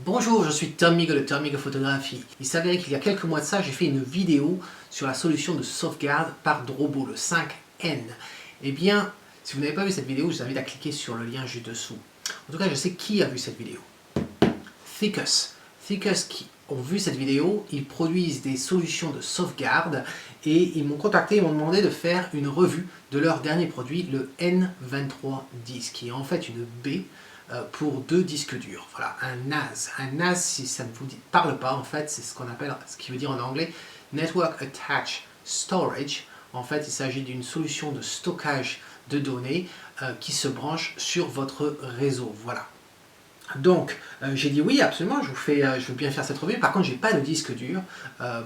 Bonjour, je suis Tom Migo de Tom Migo Photographie. Il s'avérait qu'il y a quelques mois de ça, j'ai fait une vidéo sur la solution de sauvegarde par Drobo, le 5N. Eh bien, si vous n'avez pas vu cette vidéo, je vous invite à cliquer sur le lien juste dessous. En tout cas, je sais qui a vu cette vidéo. Thickus. Thickus qui ont vu cette vidéo, ils produisent des solutions de sauvegarde et ils m'ont contacté, ils m'ont demandé de faire une revue de leur dernier produit, le N2310, qui est en fait une baie pour 2 disques durs. Voilà, un NAS. Un NAS, si ça ne vous parle pas, en fait, c'est ce qu'on appelle, ce qui veut dire en anglais, Network Attached Storage. En fait, il s'agit d'une solution de stockage de données qui se branche sur votre réseau. Voilà. Donc, j'ai dit oui, absolument, je veux bien faire cette revue. Par contre, j'ai pas de disque dur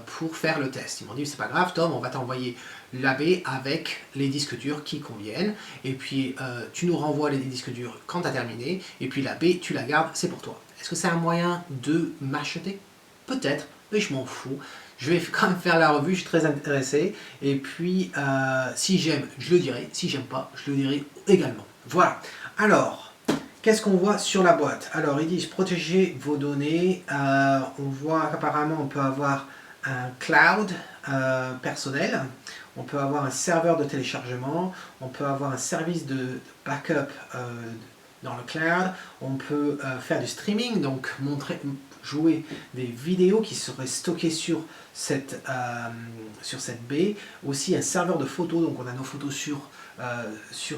pour faire le test. Ils m'ont dit, c'est pas grave, Tom, on va t'envoyer la baie avec les disques durs qui conviennent. Et puis, tu nous renvoies les disques durs quand tu as terminé. Et puis, la baie, tu la gardes, c'est pour toi. Est-ce que c'est un moyen de m'acheter? Peut-être, mais je m'en fous. Je vais quand même faire la revue, je suis très intéressé. Et puis, si j'aime, je le dirai. Si j'aime pas, je le dirai également. Voilà. Alors, qu'est-ce qu'on voit sur la boîte? Alors, ils disent protéger vos données. On voit qu'apparemment, on peut avoir un cloud personnel. On peut avoir un serveur de téléchargement. On peut avoir un service de backup dans le cloud. On peut faire du streaming, donc jouer des vidéos qui seraient stockées sur cette baie. Aussi un serveur de photos, donc on a nos photos sur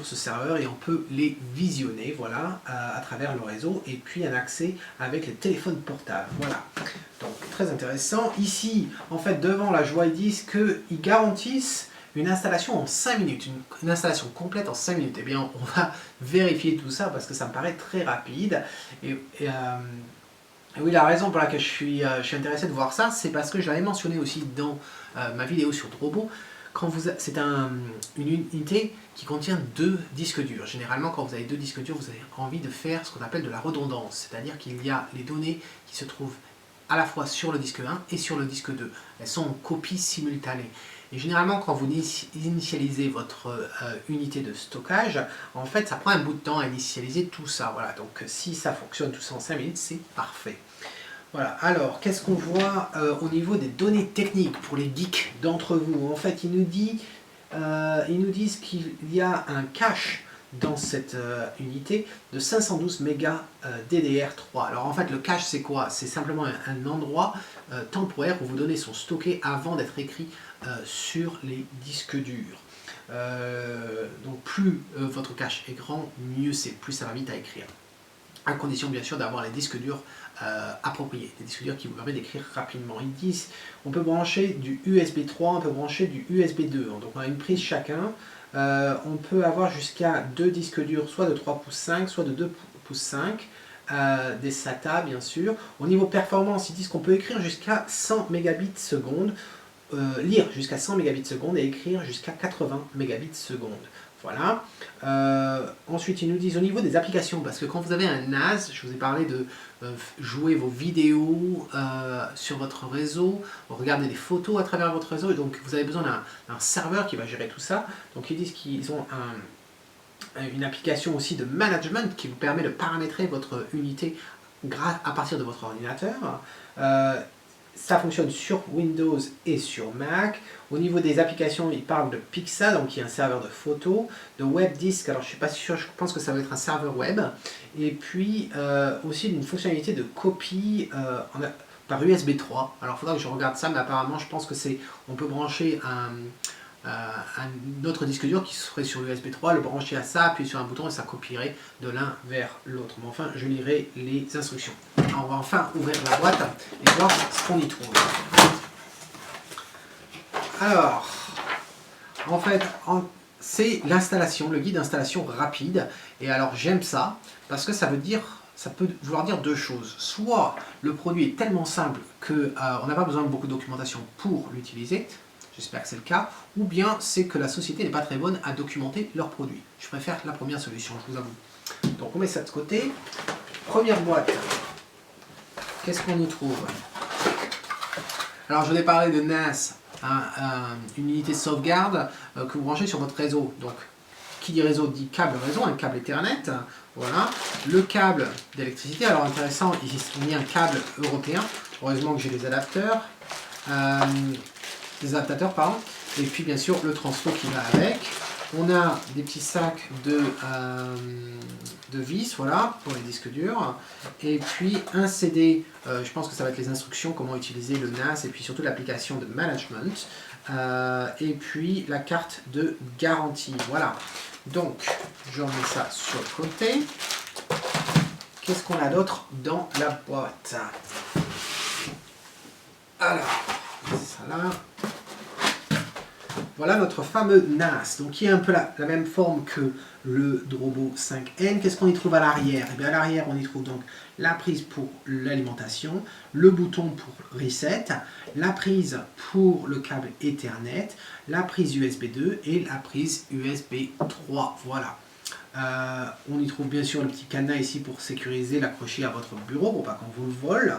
ce serveur et on peut les visionner, voilà, à travers le réseau, et puis un accès avec les téléphones portables. Voilà, donc très intéressant. Ici, en fait, devant la joie, ils disent qu'ils garantissent une installation en 5 minutes, une installation complète en 5 minutes. Eh bien, on va vérifier tout ça parce que ça me paraît très rapide. Et oui, la raison pour laquelle je suis intéressé de voir ça, c'est parce que je l'avais mentionné aussi dans ma vidéo sur Drobo. C'est une unité qui contient 2 disques durs. Généralement, quand vous avez 2 disques durs, vous avez envie de faire ce qu'on appelle de la redondance. C'est-à-dire qu'il y a les données qui se trouvent à la fois sur le disque 1 et sur le disque 2. Elles sont en copie simultanée. Et généralement, quand vous initialisez votre unité de stockage, en fait, ça prend un bout de temps à initialiser tout ça. Voilà, donc si ça fonctionne tout ça en 5 minutes, c'est parfait. Voilà, alors, qu'est-ce qu'on voit au niveau des données techniques pour les geeks d'entre vous? En fait, ils nous disent qu'il y a un cache dans cette unité de 512 mégas DDR3. Alors en fait, le cache, c'est quoi? C'est simplement un endroit temporaire où vos données sont stockées avant d'être écrites sur les disques durs. Donc plus votre cache est grand, mieux c'est, plus ça va vite à écrire. À condition bien sûr d'avoir les disques durs appropriés, des disques durs qui vous permettent d'écrire rapidement. Ils disent on peut brancher du USB 3, on peut brancher du USB 2, donc on a une prise chacun. On peut avoir jusqu'à 2 disques durs, soit de 3 pouces 5, soit de 2 pouces 5, des SATA bien sûr. Au niveau performance, ils disent qu'on peut écrire jusqu'à 100 mégabits seconde, lire jusqu'à 100 mégabits seconde et écrire jusqu'à 80 mégabits seconde. Voilà. Ensuite, ils nous disent au niveau des applications, parce que quand vous avez un NAS, je vous ai parlé de jouer vos vidéos sur votre réseau, regarder des photos à travers votre réseau, et donc vous avez besoin d'un serveur qui va gérer tout ça. Donc ils disent qu'ils ont une application aussi de management qui vous permet de paramétrer votre unité à partir de votre ordinateur. Ça fonctionne sur Windows et sur Mac. Au niveau des applications, ils parlent de Pixa, donc qui est un serveur de photos, de WebDisk, alors je ne suis pas sûr, je pense que ça va être un serveur web, et puis aussi d'une fonctionnalité de copie par USB 3. Alors il faudra que je regarde ça, mais apparemment je pense que on peut brancher un autre disque dur qui serait sur USB 3, le brancher à ça, appuyer sur un bouton et ça copierait de l'un vers l'autre. Mais enfin, je lirai les instructions. Alors, on va enfin ouvrir la boîte et voir ce qu'on y trouve. Alors, en fait, c'est l'installation, le guide d'installation rapide. Et alors, j'aime ça parce que ça peut vouloir dire 2 choses. Soit le produit est tellement simple qu'on n'a pas besoin de beaucoup de documentation pour l'utiliser. J'espère que c'est le cas, ou bien c'est que la société n'est pas très bonne à documenter leurs produits. Je préfère la première solution, je vous avoue. Donc on met ça de côté. Première boîte, qu'est-ce qu'on y trouve? Alors je vous ai parlé de NAS, une unité de sauvegarde que vous branchez sur votre réseau. Donc qui dit réseau dit câble réseau, un câble Ethernet. Voilà, le câble d'électricité. Alors intéressant, ici il y a un câble européen. Heureusement que j'ai des adaptateurs. Pardon. Et puis bien sûr le transfo qui va avec. On a des petits sacs de vis, voilà, pour les disques durs. Et puis un CD, je pense que ça va être les instructions, comment utiliser le NAS, et puis surtout l'application de management. Et puis la carte de garantie, voilà. Donc, je remets ça sur le côté. Qu'est-ce qu'on a d'autre dans la boîte? Alors, ça là. Voilà notre fameux NAS, donc qui est un peu la même forme que le Drobo 5N. Qu'est-ce qu'on y trouve à l'arrière? Eh bien à l'arrière, on y trouve donc la prise pour l'alimentation, le bouton pour reset, la prise pour le câble Ethernet, la prise USB 2 et la prise USB 3. Voilà. On y trouve bien sûr le petit cadenas ici pour sécuriser, l'accrocher à votre bureau pour pas qu'on vous le vole.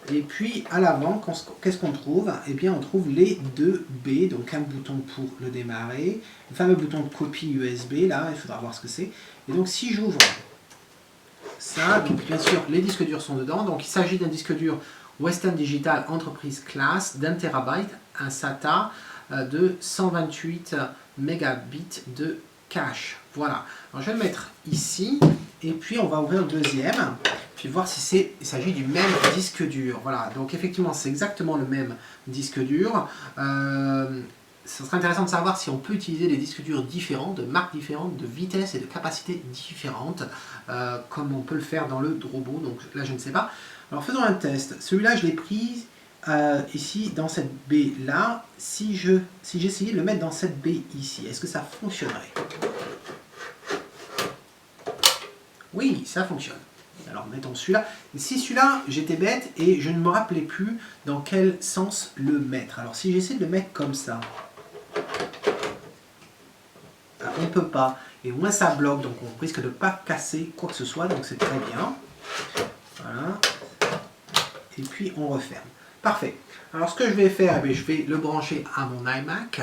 Et puis à l'avant, qu'est-ce qu'on trouve? Eh bien on trouve les deux B, donc un bouton pour le démarrer, le fameux bouton de copie USB, là, il faudra voir ce que c'est. Et donc si j'ouvre ça, donc bien sûr les disques durs sont dedans, donc il s'agit d'un disque dur Western Digital Enterprise Class d'1 TB, un SATA de 128 mégabits de cache. Voilà, alors je vais le mettre ici, et puis on va ouvrir le deuxième, puis voir si il s'agit du même disque dur. Voilà, donc effectivement c'est exactement le même disque dur. Ce serait intéressant de savoir si on peut utiliser des disques durs différents, de marques différentes, de vitesses et de capacités différentes, comme on peut le faire dans le Drobo. Donc là je ne sais pas. Alors faisons un test. Celui-là je l'ai pris ici dans cette baie là. Si j'essayais de le mettre dans cette baie ici, est-ce que ça fonctionnerait? Oui, ça fonctionne. Alors mettons celui-là. Si celui-là, j'étais bête et je ne me rappelais plus dans quel sens le mettre. Alors si j'essaie de le mettre comme ça, on ne peut pas. Et au moins ça bloque, donc on risque de ne pas casser quoi que ce soit, donc c'est très bien. Voilà. Et puis on referme. Parfait. Alors ce que je vais faire, je vais le brancher à mon iMac.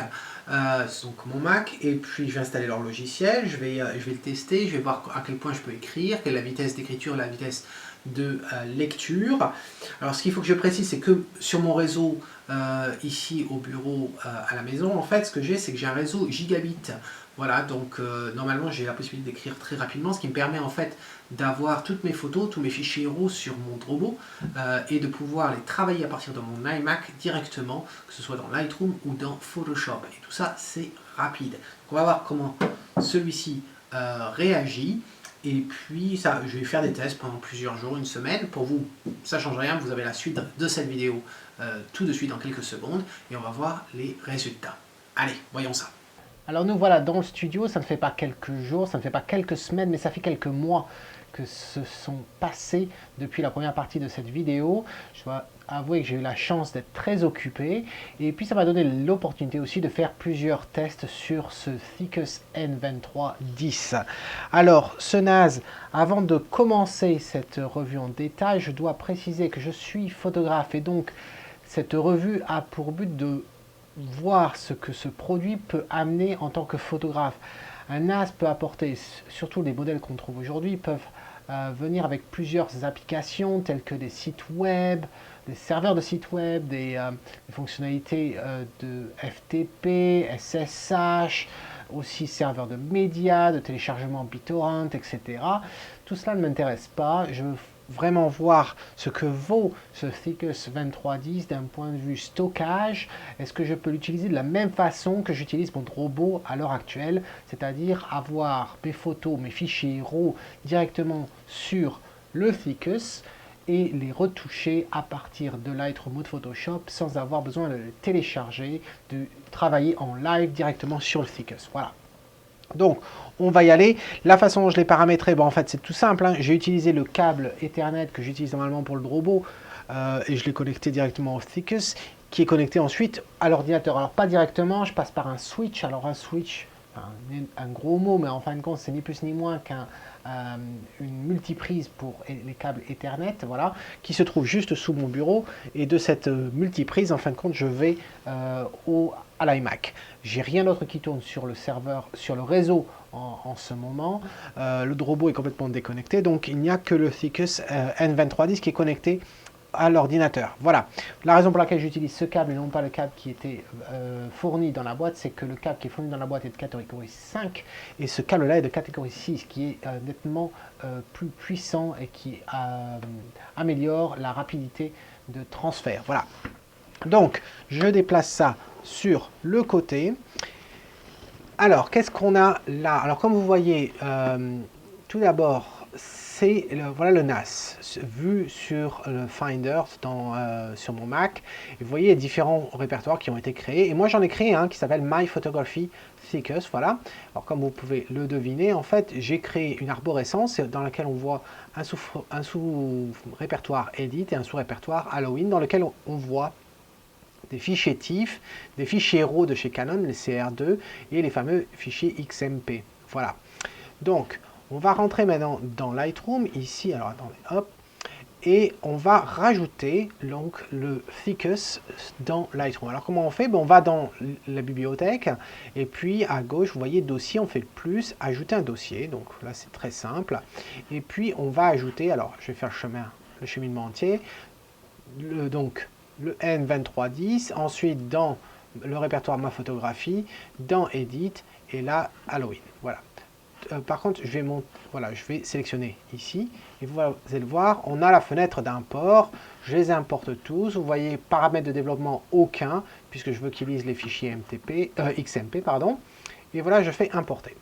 Donc mon Mac, et puis je vais installer leur logiciel, je vais le tester, je vais voir à quel point je peux écrire, quelle est la vitesse d'écriture, la vitesse de lecture. Alors ce qu'il faut que je précise, c'est que sur mon réseau ici au bureau à la maison, en fait ce que j'ai, c'est que j'ai un réseau gigabit. Voilà, donc normalement j'ai la possibilité d'écrire très rapidement, ce qui me permet en fait d'avoir toutes mes photos, tous mes fichiers RAW sur mon Drobo et de pouvoir les travailler à partir de mon iMac directement, que ce soit dans Lightroom ou dans Photoshop. Et tout ça, c'est rapide. Donc, on va voir comment celui-ci réagit. Et puis, ça, je vais faire des tests pendant plusieurs jours, une semaine. Pour vous, ça ne change rien, vous avez la suite de cette vidéo tout de suite dans quelques secondes. Et on va voir les résultats. Allez, voyons ça. Alors nous voilà dans le studio, ça ne fait pas quelques jours, ça ne fait pas quelques semaines, mais ça fait quelques mois que se sont passés depuis la première partie de cette vidéo. Je dois avouer que j'ai eu la chance d'être très occupé, et puis ça m'a donné l'opportunité aussi de faire plusieurs tests sur ce Thicus N2310. Alors ce NAS, avant de commencer cette revue en détail, je dois préciser que je suis photographe, et donc cette revue a pour but de voir ce que ce produit peut amener en tant que photographe. Un NAS peut apporter, surtout les modèles qu'on trouve aujourd'hui, peuvent venir avec plusieurs applications telles que des sites web, des serveurs de sites web, des fonctionnalités de FTP, SSH, aussi serveurs de médias, de téléchargement BitTorrent, etc. Tout cela ne m'intéresse pas. Je veux vraiment voir ce que vaut ce Thicus 2310 d'un point de vue stockage. Est-ce que je peux l'utiliser de la même façon que j'utilise mon Drobo à l'heure actuelle, c'est-à-dire avoir mes photos, mes fichiers RAW directement sur le Thicus et les retoucher à partir de Lightroom ou de Photoshop sans avoir besoin de les télécharger, de travailler en live directement sur le Thicus. Voilà. Donc, on va y aller. La façon dont je l'ai paramétré, en fait, c'est tout simple. Hein. J'ai utilisé le câble Ethernet que j'utilise normalement pour le Drobo et je l'ai connecté directement au Thicus, qui est connecté ensuite à l'ordinateur. Alors, pas directement, je passe par un switch. Alors, un switch, un gros mot, mais en fin de compte, c'est ni plus ni moins une multiprise pour les câbles Ethernet, voilà, qui se trouve juste sous mon bureau. Et de cette multiprise, en fin de compte, je vais à l'iMac. J'ai rien d'autre qui tourne sur le serveur, sur le réseau en ce moment. Le Drobo est complètement déconnecté, donc il n'y a que le Thicus N2310 qui est connecté à l'ordinateur. Voilà. La raison pour laquelle j'utilise ce câble et non pas le câble qui était fourni dans la boîte, c'est que le câble qui est fourni dans la boîte est de catégorie 5 et ce câble-là est de catégorie 6 qui est nettement plus puissant et qui améliore la rapidité de transfert. Voilà. Donc, je déplace ça sur le côté. Alors, qu'est-ce qu'on a là? Alors, comme vous voyez, tout d'abord, c'est voilà le NAS vu sur le Finder sur mon Mac. Et vous voyez les différents répertoires qui ont été créés. Et moi, j'en ai créé un qui s'appelle My Photography Thicus. Voilà. Alors, comme vous pouvez le deviner, en fait, j'ai créé une arborescence dans laquelle on voit un sous-répertoire Edit et un sous-répertoire Halloween dans lequel on voit des fichiers TIFF, des fichiers RAW de chez Canon, les CR2, et les fameux fichiers XMP. Voilà. Donc, on va rentrer maintenant dans Lightroom, ici, alors attendez, hop, et on va rajouter donc le Thicus dans Lightroom. Alors comment on fait? On va dans la bibliothèque, et puis à gauche, vous voyez dossier, on fait le plus, ajouter un dossier, donc là c'est très simple, et puis on va ajouter, alors je vais faire le cheminement entier, donc le N2310, ensuite dans le répertoire Ma Photographie, dans Edit, et là Halloween. Voilà. Par contre, je vais sélectionner ici, et vous allez le voir, on a la fenêtre d'import, je les importe tous, vous voyez, paramètres de développement aucun, puisque je veux qu'ils lisent les fichiers XMP, pardon, et voilà, je fais importer.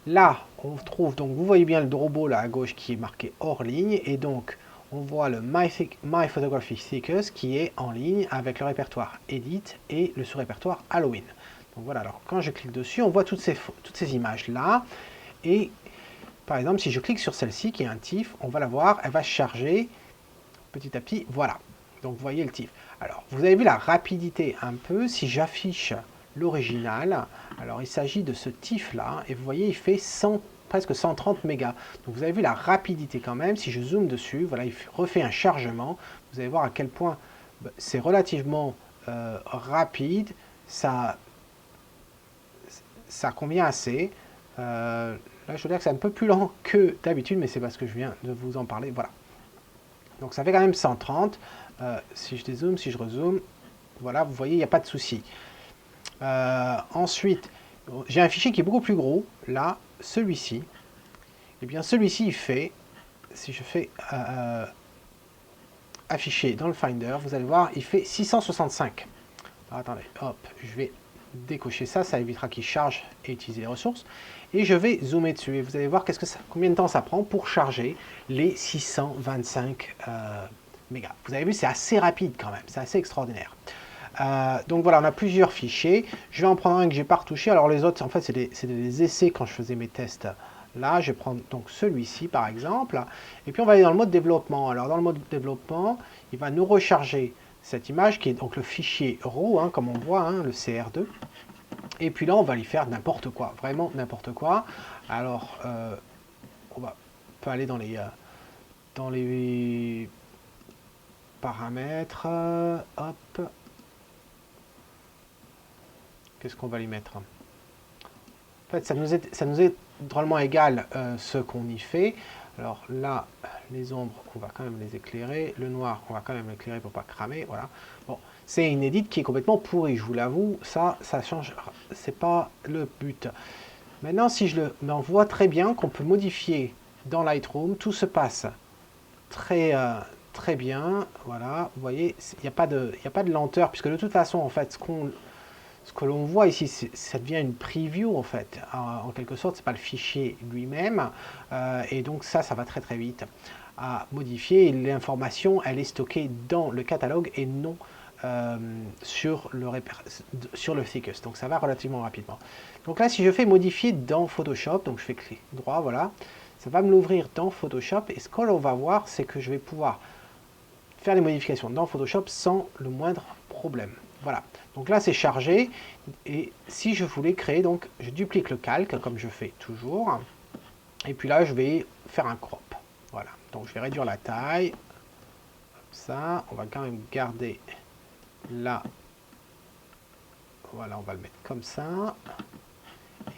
Là, on trouve, donc vous voyez bien le Drobo là à gauche qui est marqué hors ligne, et donc on voit le My Photography Thicus qui est en ligne avec le répertoire Edit et le sous-répertoire Halloween. Donc voilà, alors quand je clique dessus, on voit toutes ces images-là. Et par exemple, si je clique sur celle-ci, qui est un TIFF, on va la voir, elle va se charger petit à petit. Voilà, donc vous voyez le TIFF. Alors, vous avez vu la rapidité un peu, si j'affiche l'original, alors il s'agit de ce TIFF-là, et vous voyez, il fait presque 130 mégas. Donc vous avez vu la rapidité quand même, si je zoome dessus, voilà, il refait un chargement, vous allez voir à quel point c'est relativement rapide, ça convient assez. Là, je veux dire que c'est un peu plus lent que d'habitude, mais c'est parce que je viens de vous en parler. Voilà. Donc ça fait quand même 130. Si je dézoome, si je rezoome, voilà, vous voyez, il n'y a pas de souci. Ensuite, j'ai un fichier qui est beaucoup plus gros. Là, celui-ci. Eh bien, celui-ci, il fait, si je fais afficher dans le Finder, vous allez voir, il fait 665. Alors, attendez, hop, je vais décocher ça, ça évitera qu'il charge et utiliser les ressources. Et je vais zoomer dessus et vous allez voir combien de temps ça prend pour charger les 625 mégas. Vous avez vu, c'est assez rapide quand même, c'est assez extraordinaire. Donc voilà, on a plusieurs fichiers. Je vais en prendre un que j'ai pas retouché. Alors les autres, en fait, c'est des essais quand je faisais mes tests. Là, je vais prendre donc celui-ci par exemple. Et puis on va aller dans le mode développement. Alors dans le mode développement, il va nous recharger cette image qui est donc le fichier RAW, hein, comme on voit, hein, le CR2. Et puis là, on va lui faire n'importe quoi, vraiment n'importe quoi. Alors, on peut aller dans les paramètres. Hop. Qu'est-ce qu'on va lui mettre? En fait, ça nous est drôlement égal ce qu'on y fait. Alors là, les ombres, on va quand même les éclairer. Le noir, on va quand même l'éclairer pour pas cramer. Voilà. Bon, c'est une édite qui est complètement pourrie, je vous l'avoue. Ça change. C'est pas le but. Maintenant, si je le, mais on voit très bien qu'on peut modifier dans Lightroom. Tout se passe très très bien. Voilà. Vous voyez, il n'y a pas de lenteur puisque de toute façon, en fait, ce que l'on voit ici, ça devient une preview en fait, en quelque sorte, c'est pas le fichier lui-même, et donc ça va très très vite à modifier. L'information, elle est stockée dans le catalogue et non sur le Thicus, donc ça va relativement rapidement. Donc là, si je fais modifier dans Photoshop, donc je fais clic droit, voilà, ça va me l'ouvrir dans Photoshop, et ce que l'on va voir, c'est que je vais pouvoir faire les modifications dans Photoshop sans le moindre problème. Voilà, donc là c'est chargé, et si je voulais créer, donc je duplique le calque, comme je fais toujours, et puis là je vais faire un crop. Voilà, donc je vais réduire la taille, comme ça, on va quand même garder là Voilà, on va le mettre comme ça.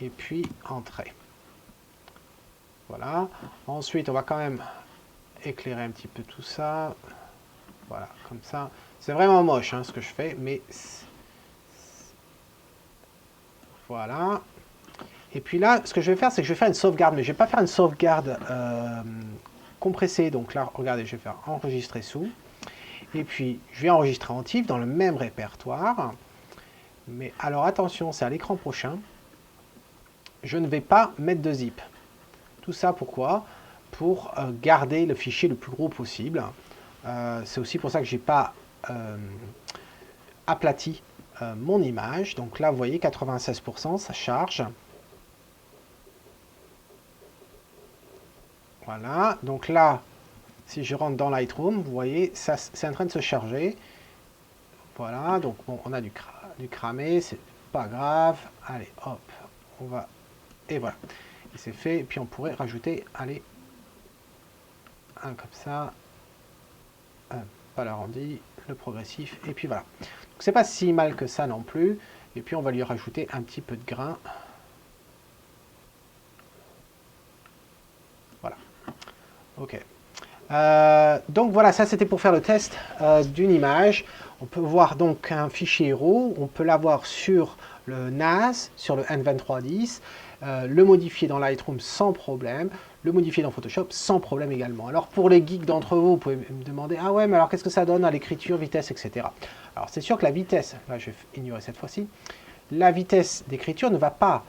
Et puis, entrée. Voilà. Ensuite, on va quand même éclairer un petit peu tout ça. Voilà, comme ça. C'est vraiment moche hein, ce que je fais, mais... Voilà. Et puis là, ce que je vais faire, c'est que je vais faire une sauvegarde, mais je ne vais pas faire une sauvegarde compressée. Donc là, regardez, je vais faire enregistrer sous. Et puis, je vais enregistrer en TIFF dans le même répertoire. Mais alors attention, c'est à l'écran prochain. Je ne vais pas mettre de zip. Tout ça pourquoi? Pour garder le fichier le plus gros possible. C'est aussi pour ça que je n'ai pas aplati mon image. Donc là, vous voyez, 96%, ça charge. Voilà, donc là, si je rentre dans Lightroom, vous voyez, ça c'est en train de se charger. Voilà, donc bon, on a du cramé, c'est pas grave. Allez, hop, on va... Et voilà, et c'est fait. Et puis on pourrait rajouter, allez, un comme ça, un pas l'arrondi, le progressif, et puis voilà. Donc c'est pas si mal que ça non plus. Et puis on va lui rajouter un petit peu de grain. Voilà, ok. Donc voilà, ça c'était pour faire le test d'une image. On peut voir donc un fichier RAW, on peut l'avoir sur le NAS, sur le N2310, le modifier dans Lightroom sans problème, le modifier dans Photoshop sans problème également. Alors pour les geeks d'entre vous, vous pouvez me demander, ah ouais, mais alors qu'est-ce que ça donne à l'écriture, vitesse, etc. Alors c'est sûr que la vitesse, là je vais ignorer cette fois-ci, la vitesse d'écriture ne va pas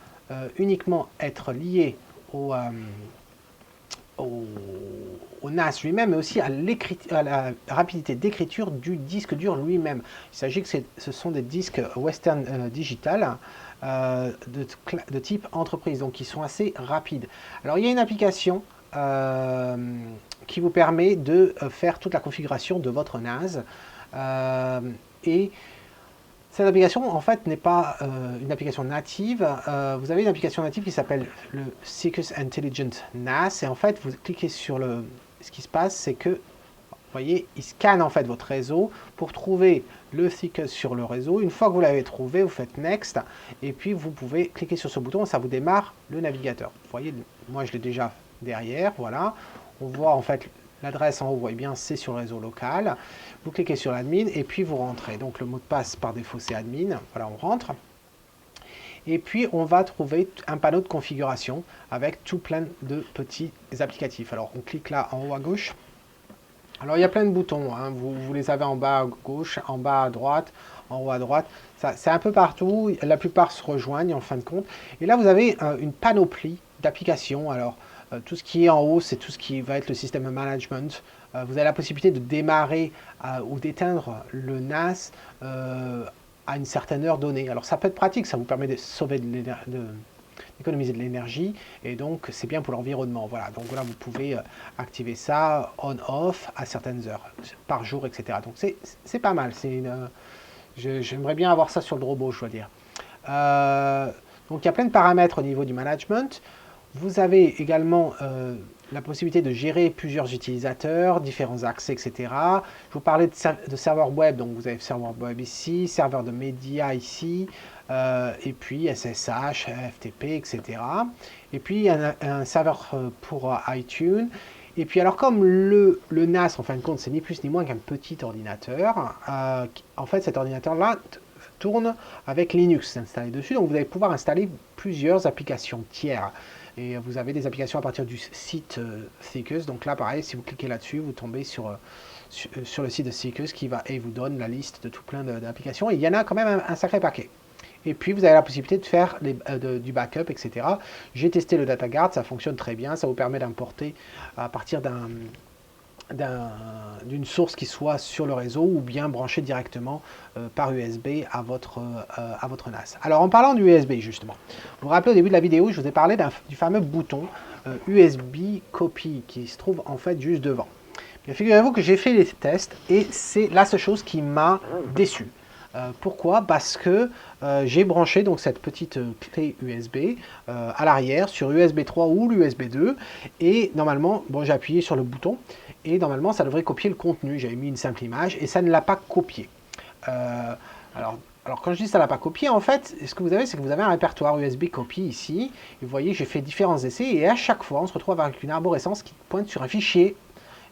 uniquement être liée au NAS lui-même, mais aussi à la rapidité d'écriture du disque dur lui-même. Il s'agit que ce sont des disques Western Digital de type entreprise, donc qui sont assez rapides. Alors il y a une application qui vous permet de faire toute la configuration de votre NAS et cette application, en fait, n'est pas une application native. Vous avez une application native qui s'appelle le Seekers Intelligent NAS. Et en fait, vous cliquez sur le... Ce qui se passe, c'est que, vous voyez, il scanne en fait votre réseau pour trouver le Seekers sur le réseau. Une fois que vous l'avez trouvé, vous faites Next. Et puis, vous pouvez cliquer sur ce bouton et ça vous démarre le navigateur. Vous voyez, moi, je l'ai déjà derrière. Voilà. On voit en fait... L'adresse en haut, vous voyez bien, c'est sur le réseau local. Vous cliquez sur l'admin et puis vous rentrez. Donc le mot de passe par défaut, c'est admin. Voilà, on rentre. Et puis on va trouver un panneau de configuration avec tout plein de petits applicatifs. Alors on clique là en haut à gauche. Alors il y a plein de boutons. Hein. Vous les avez en bas à gauche, en bas à droite, en haut à droite. C'est un peu partout. La plupart se rejoignent en fin de compte. Et là, vous avez une panoplie d'applications. Alors, tout ce qui est en haut, c'est tout ce qui va être le système management. Vous avez la possibilité de démarrer ou d'éteindre le NAS à une certaine heure donnée. Alors ça peut être pratique, ça vous permet de sauver d'économiser de l'énergie et donc c'est bien pour l'environnement. Voilà, donc là vous pouvez activer ça on-off à certaines heures par jour, etc. Donc c'est pas mal. J'aimerais bien avoir ça sur le robot, je dois dire. Donc il y a plein de paramètres au niveau du management. Vous avez également la possibilité de gérer plusieurs utilisateurs, différents accès, etc. Je vous parlais de serveur web, donc vous avez serveur web ici, serveur de médias ici, et puis SSH, FTP, etc. Et puis un serveur pour iTunes. Et puis alors comme le NAS, en fin de compte, c'est ni plus ni moins qu'un petit ordinateur, en fait cet ordinateur-là tourne avec Linux installé dessus, donc vous allez pouvoir installer plusieurs applications tiers. Et vous avez des applications à partir du site Seekers. Donc là, pareil, si vous cliquez là-dessus, vous tombez sur le site de Seekers qui va et vous donne la liste de tout plein d'applications. Et il y en a quand même un sacré paquet. Et puis, vous avez la possibilité de faire du backup, etc. J'ai testé le DataGuard, ça fonctionne très bien. Ça vous permet d'importer à partir d'une source qui soit sur le réseau ou bien branché directement par USB à votre NAS. Alors en parlant du USB justement, vous vous rappelez au début de la vidéo, je vous ai parlé du fameux bouton USB Copy qui se trouve en fait juste devant. Bien, figurez-vous que j'ai fait les tests et c'est la seule chose qui m'a déçu. Pourquoi? Parce que j'ai branché donc cette petite clé USB à l'arrière sur USB 3 ou l'USB 2 et normalement, bon, j'ai appuyé sur le bouton et normalement ça devrait copier le contenu. J'avais mis une simple image et ça ne l'a pas copié. Alors Alors quand je dis ça l'a pas copié, en fait, ce que vous avez, c'est que vous avez un répertoire USB copie ici. Et vous voyez, j'ai fait différents essais et à chaque fois, on se retrouve avec une arborescence qui pointe sur un fichier.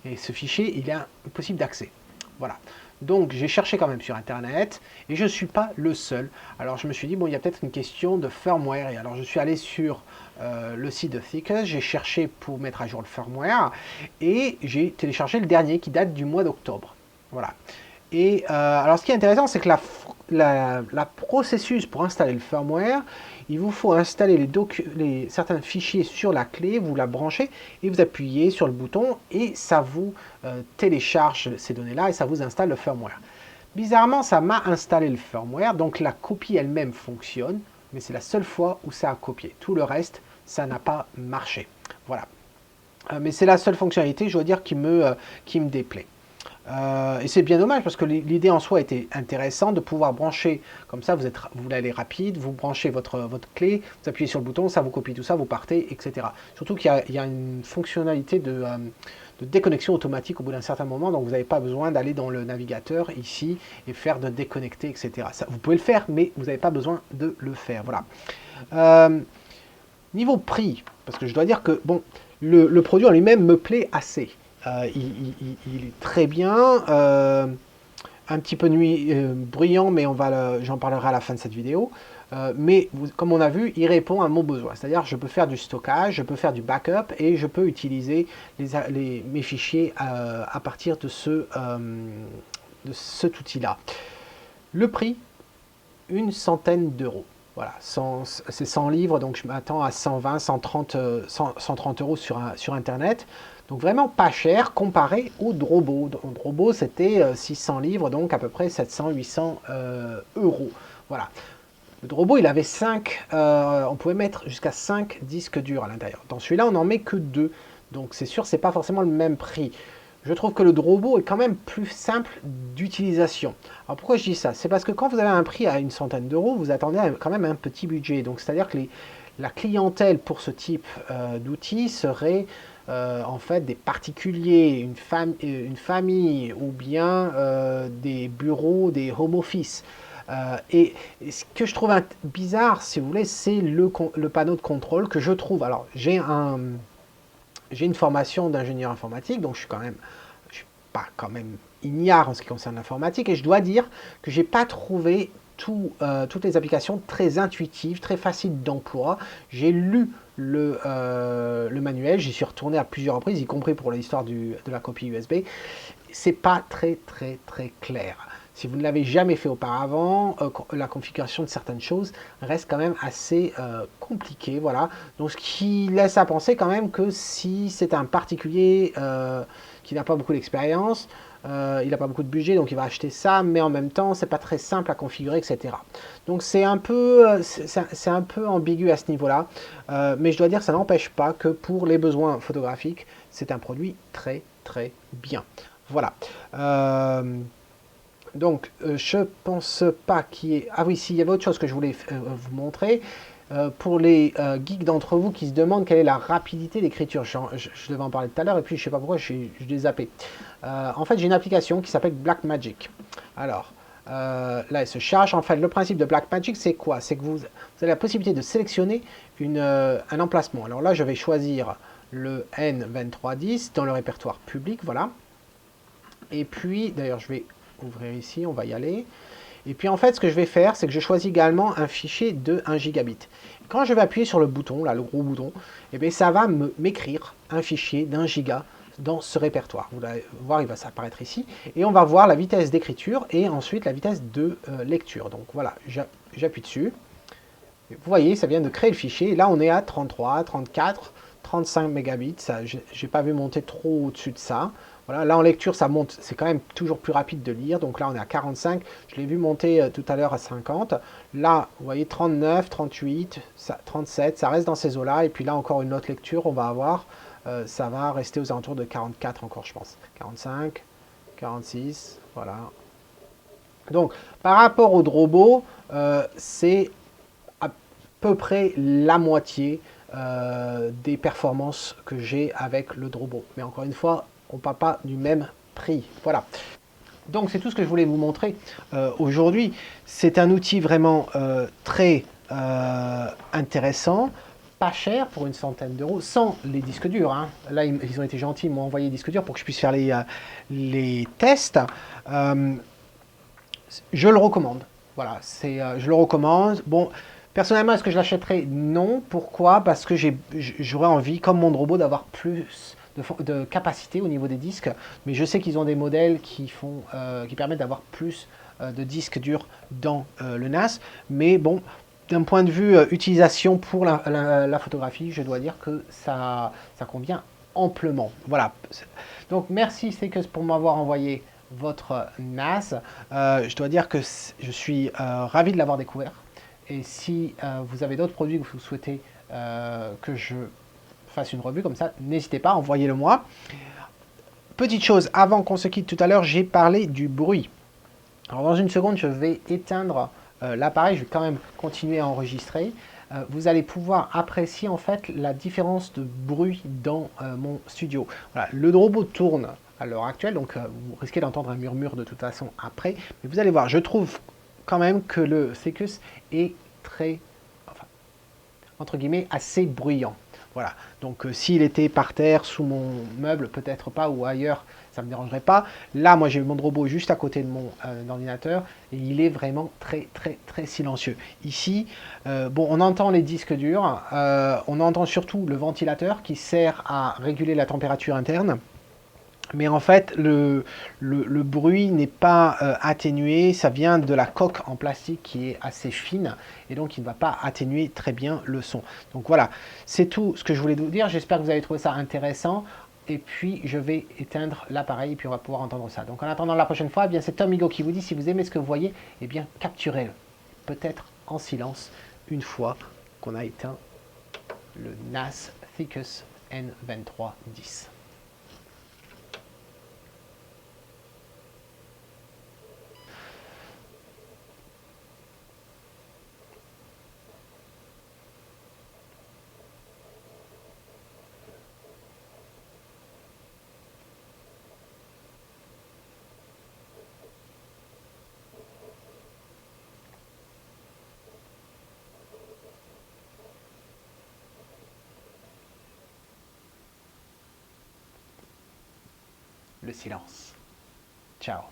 Et ce fichier, il est impossible d'accès. Voilà. Donc j'ai cherché quand même sur Internet et je ne suis pas le seul. Alors je me suis dit, bon, il y a peut-être une question de firmware. Et alors je suis allé sur le site de Thickest, j'ai cherché pour mettre à jour le firmware et j'ai téléchargé le dernier qui date du mois d'octobre. Voilà. Et alors ce qui est intéressant, c'est que la processus pour installer le firmware, il vous faut installer certains fichiers sur la clé, vous la branchez et vous appuyez sur le bouton et ça vous télécharge ces données-là et ça vous installe le firmware. Bizarrement, ça m'a installé le firmware, donc la copie elle-même fonctionne, mais c'est la seule fois où ça a copié. Tout le reste, ça n'a pas marché. Voilà. Mais c'est la seule fonctionnalité, je dois dire, qui me déplaît. Et c'est bien dommage parce que l'idée en soi était intéressante de pouvoir brancher, comme ça vous allez rapide, vous branchez votre clé, vous appuyez sur le bouton, ça vous copie tout ça, vous partez, etc. Surtout qu'il y a une fonctionnalité de déconnexion automatique au bout d'un certain moment, donc vous n'avez pas besoin d'aller dans le navigateur ici et faire de déconnecter, etc. Ça, vous pouvez le faire, mais vous n'avez pas besoin de le faire. Voilà. Niveau prix, parce que je dois dire que bon, le produit en lui-même me plaît assez. Il est très bien, un petit peu bruyant, mais j'en parlerai à la fin de cette vidéo. Mais comme on a vu, il répond à mon besoin. C'est-à-dire je peux faire du stockage, je peux faire du backup et je peux utiliser mes fichiers à partir de cet outil-là. Le prix, une centaine d'euros. Voilà, c'est 100 livres, donc je m'attends à 120, 130 euros sur Internet. Donc vraiment pas cher comparé au Drobo. Au Drobo, c'était 600 livres, donc à peu près 700-800 euros. Voilà. Le Drobo, il avait 5, on pouvait mettre jusqu'à 5 disques durs à l'intérieur. Dans celui-là, on n'en met que 2. Donc c'est sûr, c'est pas forcément le même prix. Je trouve que le Drobo est quand même plus simple d'utilisation. Alors pourquoi je dis ça? C'est parce que quand vous avez un prix à une centaine d'euros, vous attendez quand même un petit budget. Donc c'est-à-dire que la clientèle pour ce type d'outil serait en fait des particuliers, une famille ou bien des bureaux, des home office. Et ce que je trouve bizarre, si vous voulez, c'est le panneau de contrôle que je trouve. Alors j'ai une formation d'ingénieur informatique, donc je suis pas quand même ignare en ce qui concerne l'informatique, et je dois dire que j'ai pas trouvé toutes les applications très intuitives, très faciles d'emploi. J'ai lu le manuel, j'y suis retourné à plusieurs reprises, y compris pour l'histoire de la copie USB. C'est pas très clair. Si vous ne l'avez jamais fait auparavant, la configuration de certaines choses reste quand même assez compliquée. Voilà. Donc ce qui laisse à penser quand même que si c'est un particulier qui n'a pas beaucoup d'expérience, il n'a pas beaucoup de budget, donc il va acheter ça, mais en même temps, c'est pas très simple à configurer, etc. Donc c'est un peu ambigu à ce niveau-là, mais je dois dire que ça n'empêche pas que pour les besoins photographiques, c'est un produit très bien. Voilà. Donc, je pense pas qu'il y ait... Ah oui, si, il y avait autre chose que je voulais vous montrer. Pour les geeks d'entre vous qui se demandent quelle est la rapidité d'écriture, je devais en parler tout à l'heure et puis je sais pas pourquoi je l'ai zappé. En fait, j'ai une application qui s'appelle Blackmagic. Alors, là, elle se charge. En fait, le principe de Blackmagic, c'est quoi? C'est que vous avez la possibilité de sélectionner un emplacement. Alors là, je vais choisir le N2310 dans le répertoire public, voilà. Et puis, d'ailleurs, je vais ouvrir ici, on va y aller. Et puis en fait, ce que je vais faire, c'est que je choisis également un fichier de 1 gigabit. Quand je vais appuyer sur le bouton, là, le gros bouton, et bien ça va m'écrire un fichier d'1 giga dans ce répertoire. Vous allez voir, il va s'apparaître ici. Et on va voir la vitesse d'écriture et ensuite la vitesse de lecture. Donc voilà, j'appuie dessus. Vous voyez, ça vient de créer le fichier. Et là, on est à 33, 34, 35 mégabits. Je n'ai pas vu monter trop au-dessus de ça. Voilà, là en lecture ça monte, c'est quand même toujours plus rapide de lire, donc là on est à 45, je l'ai vu monter tout à l'heure à 50, là vous voyez 39, 38, 37, ça reste dans ces eaux-là, et puis là encore une autre lecture, on va avoir, ça va rester aux alentours de 44 encore je pense, 45, 46, voilà. Donc par rapport au Drobo, c'est à peu près la moitié des performances que j'ai avec le Drobo, mais encore une fois, on ne parle pas du même prix. Voilà. Donc c'est tout ce que je voulais vous montrer aujourd'hui. C'est un outil vraiment très intéressant, pas cher pour une centaine d'euros, sans les disques durs. Hein. Là, ils ont été gentils, ils m'ont envoyé des disques durs pour que je puisse faire les tests. Je le recommande. Voilà, je le recommande. Bon, personnellement, est-ce que je l'achèterais? Non. Pourquoi? Parce que j'aurais envie, comme mon robot, d'avoir plus de capacité au niveau des disques. Mais je sais qu'ils ont des modèles qui permettent d'avoir plus de disques durs dans le NAS. Mais bon, d'un point de vue utilisation pour la photographie, je dois dire que ça convient amplement. Voilà. Donc merci Stekes pour m'avoir envoyé votre NAS. Je dois dire que je suis ravi de l'avoir découvert. Et si vous avez d'autres produits que vous souhaitez que je fasse une revue comme ça, n'hésitez pas, envoyez-le moi. Petite chose, avant qu'on se quitte tout à l'heure, j'ai parlé du bruit. Alors dans une seconde, je vais éteindre l'appareil, je vais quand même continuer à enregistrer. Vous allez pouvoir apprécier en fait la différence de bruit dans mon studio. Voilà, le robot tourne à l'heure actuelle, donc vous risquez d'entendre un murmure de toute façon après. Mais vous allez voir, je trouve quand même que le Secus est très, enfin, entre guillemets, assez bruyant. Voilà, donc s'il était par terre, sous mon meuble, peut-être pas, ou ailleurs, ça ne me dérangerait pas. Là, moi, j'ai mon robot juste à côté de mon ordinateur, et il est vraiment très, très, très silencieux. Ici, bon, on entend les disques durs, on entend surtout le ventilateur qui sert à réguler la température interne. Mais en fait, le bruit n'est pas atténué, ça vient de la coque en plastique qui est assez fine, et donc il ne va pas atténuer très bien le son. Donc voilà, c'est tout ce que je voulais vous dire, j'espère que vous avez trouvé ça intéressant, et puis je vais éteindre l'appareil, et puis on va pouvoir entendre ça. Donc en attendant la prochaine fois, eh bien c'est Tom Higo qui vous dit, si vous aimez ce que vous voyez, eh bien capturez-le, peut-être en silence, une fois qu'on a éteint le NAS Thicus N2310. Le silence. Ciao.